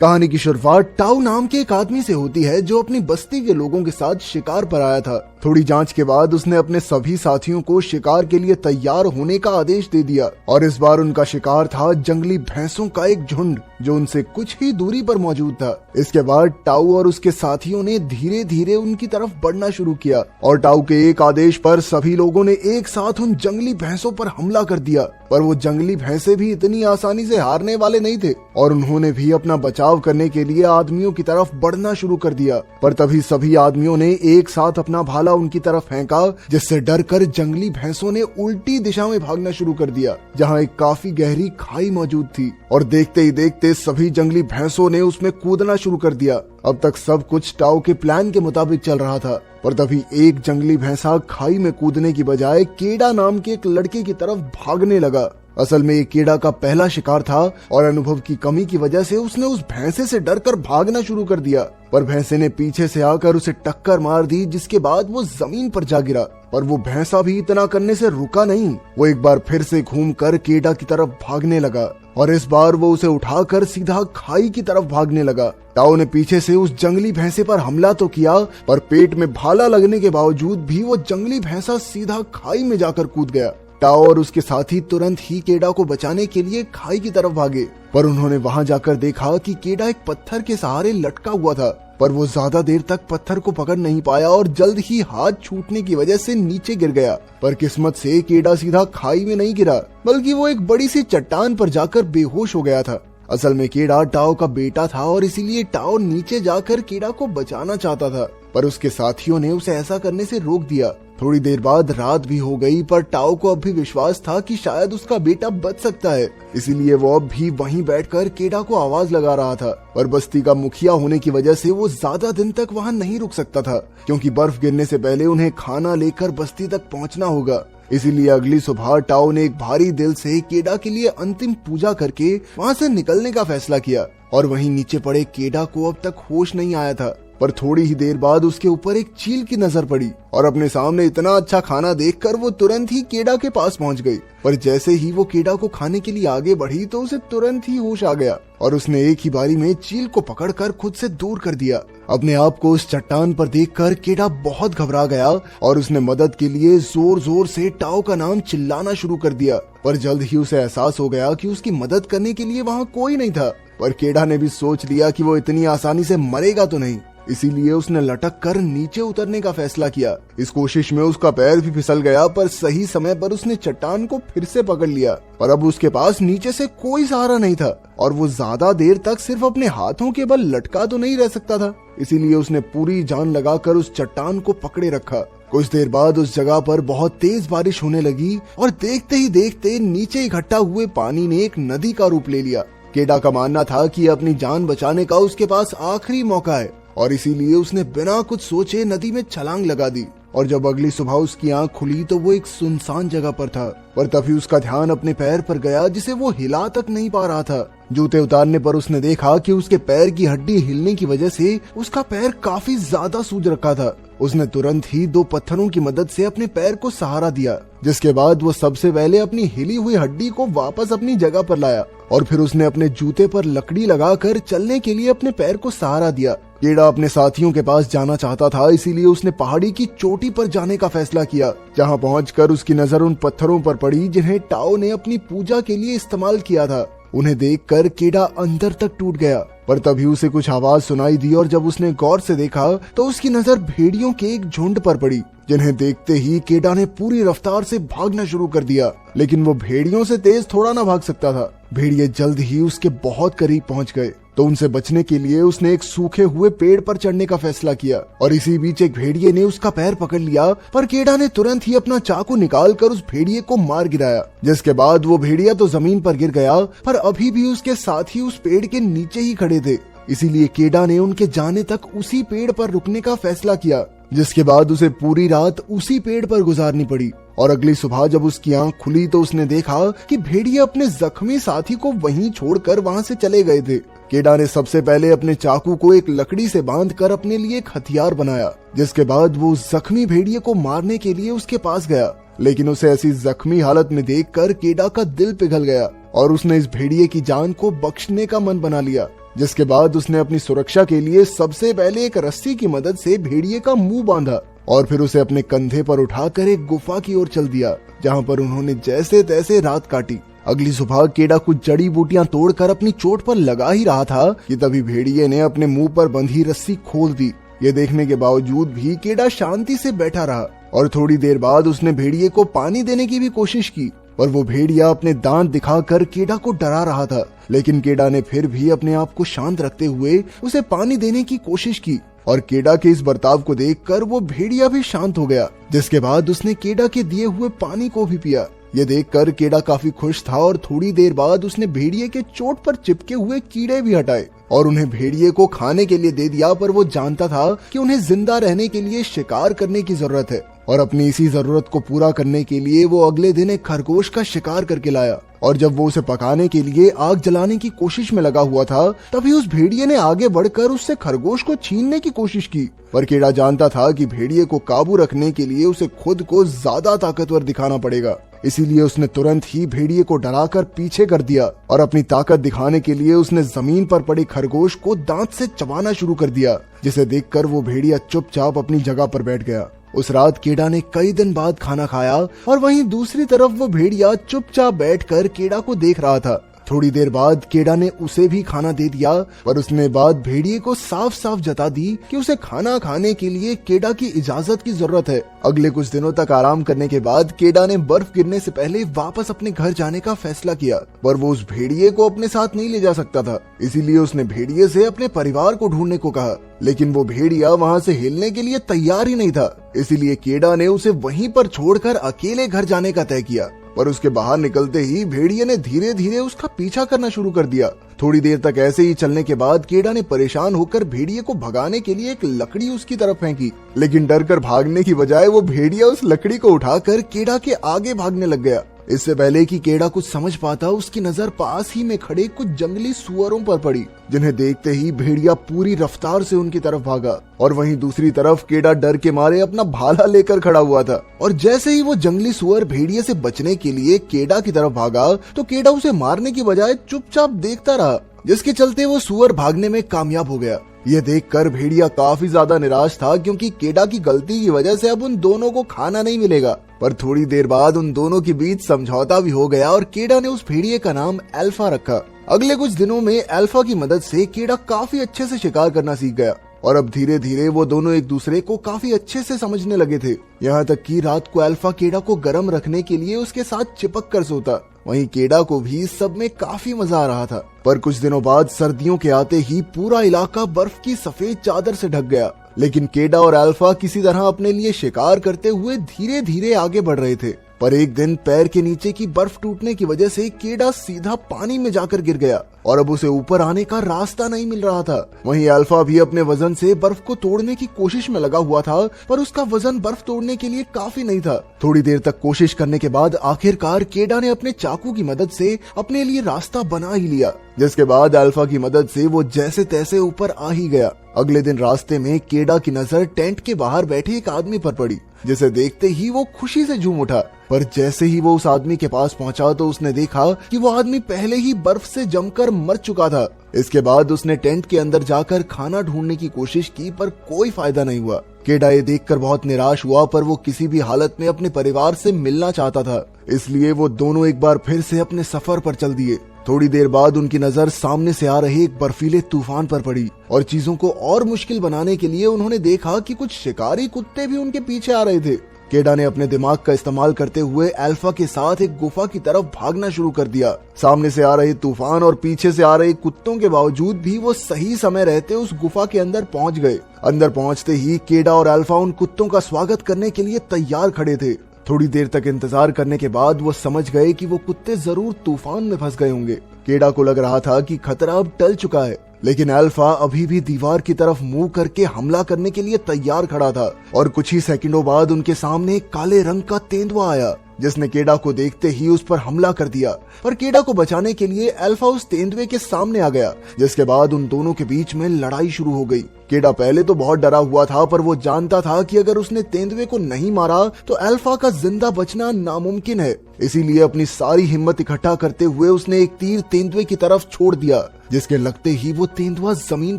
कहानी की शुरुआत टाउ नाम के एक आदमी से होती है जो अपनी बस्ती के लोगों के साथ शिकार पर आया था। थोड़ी जांच के बाद उसने अपने सभी साथियों को शिकार के लिए तैयार होने का आदेश दे दिया और इस बार उनका शिकार था जंगली भैंसों का एक झुंड जो उनसे कुछ ही दूरी पर मौजूद था। इसके बाद टाउ और उसके साथियों ने धीरे धीरे उनकी तरफ बढ़ना शुरू किया और टाउ के एक आदेश पर सभी लोगों ने एक साथ उन जंगली भैंसों पर हमला कर दिया। पर वो जंगली भैंसे भी इतनी आसानी से हारने वाले नहीं थे और उन्होंने भी अपना बचाव करने के लिए आदमियों की तरफ बढ़ना शुरू कर दिया। पर तभी सभी आदमियों ने एक साथ अपना भाला उनकी तरफ फेंका, जिससे डरकर जंगली भैंसों ने उल्टी दिशा में भागना शुरू कर दिया जहां एक काफी गहरी खाई मौजूद थी। और देखते ही देखते सभी जंगली भैंसों ने उसमें कूदना शुरू कर दिया। अब तक सब कुछ टाउ के प्लान के मुताबिक चल रहा था, पर तभी एक जंगली भैंसा खाई में कूदने की बजाय केडा नाम के एक लड़के की तरफ भागने लगा। असल में ये केडा का पहला शिकार था और अनुभव की कमी की वजह से उसने उस भैंसे से डरकर भागना शुरू कर दिया। पर भैंसे ने पीछे से आकर उसे टक्कर मार दी, जिसके बाद वो जमीन पर जा गिरा। पर वो भैंसा भी इतना करने से रुका नहीं, वो एक बार फिर से घूमकर केडा की तरफ भागने लगा और इस बार वो उसे उठाकर सीधा खाई की तरफ भागने लगा। टाउ ने पीछे से उस जंगली भैंसे पर हमला तो किया, पर पेट में भाला लगने के बावजूद भी वो जंगली भैंसा सीधा खाई में जाकर कूद गया। टाउ और उसके साथी तुरंत ही केडा को बचाने के लिए खाई की तरफ भागे, पर उन्होंने वहां जाकर देखा कि केडा एक पत्थर के सहारे लटका हुआ था। पर वो ज्यादा देर तक पत्थर को पकड़ नहीं पाया और जल्द ही हाथ छूटने की वजह से नीचे गिर गया। पर किस्मत से केडा सीधा खाई में नहीं गिरा, बल्कि वो एक बड़ी सी चट्टान पर जाकर बेहोश हो गया था। असल में केडा टाउ का बेटा था और इसीलिए टाउ नीचे जाकर केडा को बचाना चाहता था, पर उसके साथियों ने उसे ऐसा करने से रोक दिया। थोड़ी देर बाद रात भी हो गई, पर टाउ को अब भी विश्वास था कि शायद उसका बेटा बच सकता है, इसीलिए वो अब भी वहीं बैठकर केडा को आवाज लगा रहा था। पर बस्ती का मुखिया होने की वजह से वो ज्यादा दिन तक वहां नहीं रुक सकता था, क्योंकि बर्फ गिरने से पहले उन्हें खाना लेकर बस्ती तक पहुंचना होगा। इसीलिए अगली सुबह टाउ ने एक भारी दिल से केडा के लिए अंतिम पूजा करके वहां से निकलने का फैसला किया। और वहीं नीचे पड़े केडा को अब तक होश नहीं आया था, पर थोड़ी ही देर बाद उसके ऊपर एक चील की नजर पड़ी और अपने सामने इतना अच्छा खाना देखकर वो तुरंत ही केडा के पास पहुंच गई। पर जैसे ही वो केडा को खाने के लिए आगे बढ़ी तो उसे तुरंत ही होश आ गया और उसने एक ही बारी में चील को पकड़कर खुद से दूर कर दिया। अपने आप को उस चट्टान पर देखकर केडा बहुत घबरा गया और उसने मदद के लिए जोर जोर से टाउ का नाम चिल्लाना शुरू कर दिया। पर जल्द ही उसे एहसास हो गया कि उसकी मदद करने के लिए वहाँ कोई नहीं था। पर केडा ने भी सोच लिया कि वो इतनी आसानी से मरेगा तो नहीं, इसीलिए उसने लटक कर नीचे उतरने का फैसला किया। इस कोशिश में उसका पैर भी फिसल गया, पर सही समय पर उसने चट्टान को फिर से पकड़ लिया। पर अब उसके पास नीचे से कोई सहारा नहीं था और वो ज्यादा देर तक सिर्फ अपने हाथों के बल लटका तो नहीं रह सकता था, इसीलिए उसने पूरी जान लगाकर उस चट्टान को पकड़े रखा। कुछ देर बाद उस जगह पर बहुत तेज बारिश होने लगी और देखते ही देखते नीचे इकट्ठा हुए पानी ने एक नदी का रूप ले लिया। केडा का मानना था कि अपनी जान बचाने का उसके पास आखिरी मौका है और इसीलिए उसने बिना कुछ सोचे नदी में छलांग लगा दी। और जब अगली सुबह उसकी आंख खुली तो वो एक सुनसान जगह पर था। पर तभी उसका ध्यान अपने पैर पर गया, जिसे वो हिला तक नहीं पा रहा था। जूते उतारने पर उसने देखा कि उसके पैर की हड्डी हिलने की वजह से उसका पैर काफी ज्यादा सूज रखा था। उसने तुरंत ही 2 पत्थरों की मदद से अपने पैर को सहारा दिया, जिसके बाद वो सबसे पहले अपनी हिली हुई हड्डी को वापस अपनी जगह पर लाया और फिर उसने अपने जूते पर लकड़ी लगाकर चलने के लिए अपने पैर को सहारा दिया। केडा अपने साथियों के पास जाना चाहता था, इसीलिए उसने पहाड़ी की चोटी पर जाने का फैसला किया, जहां पहुंचकर उसकी नजर उन पत्थरों पर पड़ी जिन्हें टाउ ने अपनी पूजा के लिए इस्तेमाल किया था। उन्हें देखकर केडा अंदर तक टूट गया। पर तभी उसे कुछ आवाज सुनाई दी और जब उसने गौर से देखा तो उसकी नजर भेड़ियों के एक झुंड पर पड़ी, जिन्हें देखते ही केडा ने पूरी रफ्तार से भागना शुरू कर दिया। लेकिन वो भेड़ियों से तेज थोड़ा ना भाग सकता था। भेड़िए जल्द ही उसके बहुत करीब पहुंच गए, तो उनसे बचने के लिए उसने एक सूखे हुए पेड़ पर चढ़ने का फैसला किया और इसी बीच एक भेड़िए ने उसका पैर पकड़ लिया। पर केडा ने तुरंत ही अपना चाकू निकालकर उस भेड़िए को मार गिराया, जिसके बाद वो भेड़िया तो जमीन पर गिर गया, पर अभी भी उसके साथी उस पेड़ के नीचे ही खड़े थे। इसीलिए केडा ने उनके जाने तक उसी पेड़ पर रुकने का फैसला किया, जिसके बाद उसे पूरी रात उसी पेड़ पर गुजारनी पड़ी। और अगली सुबह जब उसकी आंख खुली तो उसने देखा कि भेड़िए अपने जख्मी साथी को वहीं छोड़कर वहां से चले गए थे। केडा ने सबसे पहले अपने चाकू को एक लकड़ी से बांधकर अपने लिए एक हथियार बनाया, जिसके बाद वो जख्मी भेड़िए को मारने के लिए उसके पास गया। लेकिन उसे ऐसी जख्मी हालत में देखकर केडा का दिल पिघल गया और उसने इस भेड़िए की जान को बख्शने का मन बना लिया। जिसके बाद उसने अपनी सुरक्षा के लिए सबसे पहले एक रस्सी की मदद से भेड़िए का मुंह बांधा और फिर उसे अपने कंधे पर उठाकर एक गुफा की ओर चल दिया, जहाँ पर उन्होंने जैसे तैसे रात काटी। अगली सुबह केडा कुछ जड़ी बूटियां तोड़कर अपनी चोट पर लगा ही रहा था कि तभी भेड़िए ने अपने मुंह पर बंधी रस्सी खोल दी। ये देखने के बावजूद भी केडा शांति से बैठा रहा और थोड़ी देर बाद उसने भेड़िए को पानी देने की भी कोशिश की, पर वो भेड़िया अपने दांत दिखाकर केडा को डरा रहा था। लेकिन केडा ने फिर भी अपने आप को शांत रखते हुए उसे पानी देने की कोशिश की और केडा के इस बर्ताव को देखकर वो भेड़िया भी शांत हो गया, जिसके बाद उसने केडा के दिए हुए पानी को भी पिया। ये देखकर केडा काफी खुश था और थोड़ी देर बाद उसने भेड़िए के चोट पर चिपके हुए कीड़े भी हटाए और उन्हें भेड़िए को खाने के लिए दे दिया, पर वो जानता था कि उन्हें जिंदा रहने के लिए शिकार करने की जरूरत है और अपनी इसी जरूरत को पूरा करने के लिए वो अगले दिन एक खरगोश का शिकार करके लाया। और जब वो उसे पकाने के लिए आग जलाने की कोशिश में लगा हुआ था, तभी उस भेड़िए ने आगे बढ़कर उससे खरगोश को छीनने की कोशिश की, पर केडा जानता था कि भेड़िए को काबू रखने के लिए उसे खुद को ज्यादा ताकतवर दिखाना पड़ेगा। इसीलिए उसने तुरंत ही भेड़िए को डराकर पीछे कर दिया और अपनी ताकत दिखाने के लिए उसने जमीन पर पड़े खरगोश को दांत से चबाना शुरू कर दिया, जिसे देखकर वो भेड़िया चुपचाप अपनी जगह पर बैठ गया। उस रात केडा ने कई दिन बाद खाना खाया और वहीं दूसरी तरफ वो भेड़िया चुपचाप बैठकर केडा को देख रहा था। थोड़ी देर बाद केडा ने उसे भी खाना दे दिया, पर उसने बाद भेड़िए को साफ साफ जता दी कि उसे खाना खाने के लिए केडा की इजाजत की जरूरत है। अगले कुछ दिनों तक आराम करने के बाद केडा ने बर्फ गिरने से पहले वापस अपने घर जाने का फैसला किया, पर वो उस भेड़िए को अपने साथ नहीं ले जा सकता था। इसीलिए उसने भेड़िए से अपने परिवार को ढूंढने को कहा, लेकिन वो भेड़िया वहाँ से हिलने के लिए तैयार ही नहीं था। इसीलिए केडा ने उसे वहीं पर छोड़कर अकेले घर जाने का तय किया, पर उसके बाहर निकलते ही भेड़िए ने धीरे धीरे उसका पीछा करना शुरू कर दिया। थोड़ी देर तक ऐसे ही चलने के बाद केडा ने परेशान होकर भेड़िए को भगाने के लिए एक लकड़ी उसकी तरफ फेंकी, लेकिन डर कर भागने की बजाय वो भेड़िया उस लकड़ी को उठाकर केडा के आगे भागने लग गया। इससे पहले कि केडा कुछ समझ पाता, उसकी नजर पास ही में खड़े कुछ जंगली सुअरों पर पड़ी, जिन्हें देखते ही भेड़िया पूरी रफ्तार से उनकी तरफ भागा और वहीं दूसरी तरफ केडा डर के मारे अपना भाला लेकर खड़ा हुआ था। और जैसे ही वो जंगली सुअर भेड़िए से बचने के लिए केडा की तरफ भागा, तो केडा उसे मारने की बजाय चुपचाप देखता रहा, जिसके चलते वो सुअर भागने में कामयाब हो गया। ये देखकर भेड़िया काफी ज्यादा निराश था, क्योंकि केडा की गलती की वजह से अब उन दोनों को खाना नहीं मिलेगा। पर थोड़ी देर बाद उन दोनों के बीच समझौता भी हो गया और केडा ने उस भेड़िए का नाम अल्फा रखा। अगले कुछ दिनों में अल्फा की मदद से केडा काफी अच्छे से शिकार करना सीख गया और अब धीरे धीरे वो दोनों एक दूसरे को काफी अच्छे से समझने लगे थे। यहाँ तक कि रात को अल्फा केडा को गर्म रखने के लिए उसके साथ चिपक कर सोता। वहीं केडा को भी इस सब में काफी मजा आ रहा था। पर कुछ दिनों बाद सर्दियों के आते ही पूरा इलाका बर्फ की सफेद चादर से ढक गया, लेकिन केडा और अल्फा किसी तरह अपने लिए शिकार करते हुए धीरे धीरे आगे बढ़ रहे थे। पर एक दिन पैर के नीचे की बर्फ टूटने की वजह से केडा सीधा पानी में जाकर गिर गया और अब उसे ऊपर आने का रास्ता नहीं मिल रहा था। वहीं अल्फा भी अपने वजन से बर्फ को तोड़ने की कोशिश में लगा हुआ था, पर उसका वजन बर्फ तोड़ने के लिए काफी नहीं था। थोड़ी देर तक कोशिश करने के बाद आखिरकार केडा ने अपने चाकू की मदद से अपने लिए रास्ता बना ही लिया, जिसके बाद अल्फा की मदद से वो जैसे तैसे ऊपर आ ही गया। अगले दिन रास्ते में केडा की नजर टेंट के बाहर बैठे एक आदमी पर पड़ी, जिसे देखते ही वो खुशी से झूम उठा। पर जैसे ही वो उस आदमी के पास पहुंचा तो उसने देखा कि वो आदमी पहले ही बर्फ से जमकर मर चुका था। इसके बाद उसने टेंट के अंदर जाकर खाना ढूंढने की कोशिश की, पर कोई फायदा नहीं हुआ। केडा ये देखकर बहुत निराश हुआ, पर वो किसी भी हालत में अपने परिवार से मिलना चाहता था। इसलिए वो दोनों एक बार फिर से अपने सफर पर चल दिए। थोड़ी देर बाद उनकी नजर सामने से आ रहे एक बर्फीले तूफान पर पड़ी और चीजों को और मुश्किल बनाने के लिए उन्होंने देखा कि कुछ शिकारी कुत्ते भी उनके पीछे आ रहे थे। केडा ने अपने दिमाग का इस्तेमाल करते हुए अल्फा के साथ एक गुफा की तरफ भागना शुरू कर दिया। सामने से आ रहे तूफान और पीछे से आ रहे कुत्तों के बावजूद भी वो सही समय रहते उस गुफा के अंदर पहुंच गए। अंदर पहुंचते ही केडा और अल्फा उन कुत्तों का स्वागत करने के लिए तैयार खड़े थे। थोड़ी देर तक इंतजार करने के बाद वो समझ गए कि वो कुत्ते जरूर तूफान में फंस गए होंगे। केडा को लग रहा था कि खतरा अब टल चुका है, लेकिन अल्फा अभी भी दीवार की तरफ मुंह करके हमला करने के लिए तैयार खड़ा था और कुछ ही सेकंडों बाद उनके सामने एक काले रंग का तेंदुआ आया जिसने केडा को देखते ही उस पर हमला कर दिया। पर केडा को बचाने के लिए अल्फा उस तेंदुए के सामने आ गया, जिसके बाद उन दोनों के बीच में लड़ाई शुरू हो गई। केडा पहले तो बहुत डरा हुआ था, पर वो जानता था कि अगर उसने तेंदुए को नहीं मारा तो अल्फा का जिंदा बचना नामुमकिन है। इसीलिए अपनी सारी हिम्मत इकट्ठा करते हुए उसने एक तीर तेंदुए की तरफ छोड़ दिया, जिसके लगते ही वो तेंदुआ जमीन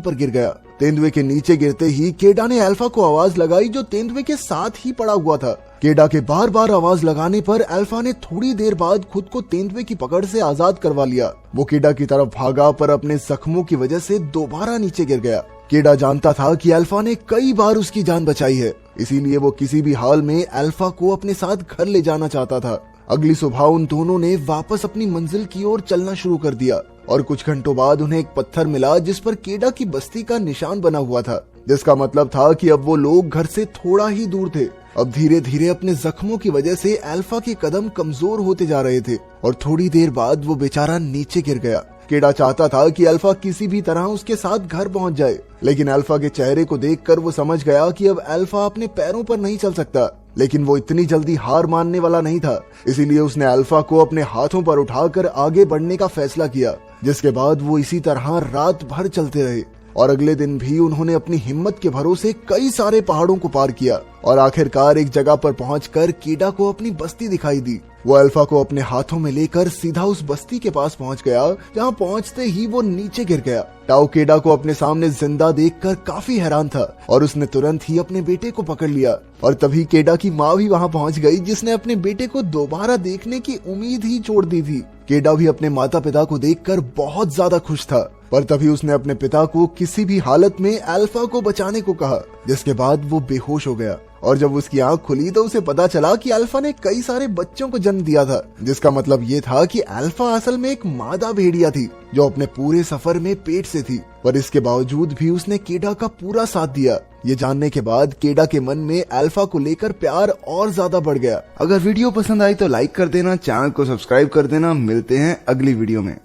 पर गिर गया। तेंदुए के नीचे गिरते ही केडा ने अल्फा को आवाज लगाई, जो तेंदुए के साथ ही पड़ा हुआ था। केडा के बार बार आवाज लगाने पर अल्फा ने थोड़ी देर बाद खुद को तेंदुए की पकड़ से आजाद करवा लिया। वो केडा की तरफ भागा, पर अपने जख्मों की वजह से दोबारा नीचे गिर गया। केडा जानता था कि अल्फा ने कई बार उसकी जान बचाई है, इसीलिए वो किसी भी हाल में अल्फा को अपने साथ घर ले जाना चाहता था। अगली सुबह उन दोनों ने वापस अपनी मंजिल की ओर चलना शुरू कर दिया और कुछ घंटों बाद उन्हें एक पत्थर मिला, जिस पर केडा की बस्ती का निशान बना हुआ था, जिसका मतलब था कि अब वो लोग घर से थोड़ा ही दूर थे। अब धीरे धीरे अपने जख्मों की वजह से अल्फा के कदम कमजोर होते जा रहे थे और थोड़ी देर बाद वो बेचारा नीचे गिर गया। केडा चाहता था कि अल्फा किसी भी तरह उसके साथ घर पहुंच जाए, लेकिन अल्फा के चेहरे को देखकर वो समझ गया कि अब अल्फा अपने पैरों पर नहीं चल सकता। लेकिन वो इतनी जल्दी हार मानने वाला नहीं था, इसीलिए उसने अल्फा को अपने हाथों पर उठाकर आगे बढ़ने का फैसला किया, जिसके बाद वो इसी तरह रात भर चलते रहे और अगले दिन भी उन्होंने अपनी हिम्मत के भरोसे कई सारे पहाड़ों को पार किया और आखिरकार एक जगह पर पहुंचकर केडा को अपनी बस्ती दिखाई दी। वो अल्फा को अपने हाथों में लेकर सीधा उस बस्ती के पास पहुंच गया, जहां पहुंचते ही वो नीचे गिर गया। टाओ केडा को अपने सामने जिंदा देखकर काफी हैरान था और उसने तुरंत ही अपने बेटे को पकड़ लिया और तभी केडा की माँ भी वहां पहुंच गई, जिसने अपने बेटे को दोबारा देखने की उम्मीद ही छोड़ दी थी। केडा भी अपने माता पिता को देखकर बहुत ज्यादा खुश था, पर तभी उसने अपने पिता को किसी भी हालत में अल्फा को बचाने को कहा, जिसके बाद वो बेहोश हो गया और जब उसकी आंख खुली तो उसे पता चला कि अल्फा ने कई सारे बच्चों को जन्म दिया था, जिसका मतलब ये था कि अल्फा असल में एक मादा भेड़िया थी जो अपने पूरे सफर में पेट से थी, पर इसके बावजूद भी उसने केडा का पूरा साथ दिया। ये जानने के बाद केडा के मन में अल्फा को लेकर प्यार और ज्यादा बढ़ गया। अगर वीडियो पसंद आई तो लाइक कर देना, चैनल को सब्सक्राइब कर देना। मिलते हैं अगली वीडियो में।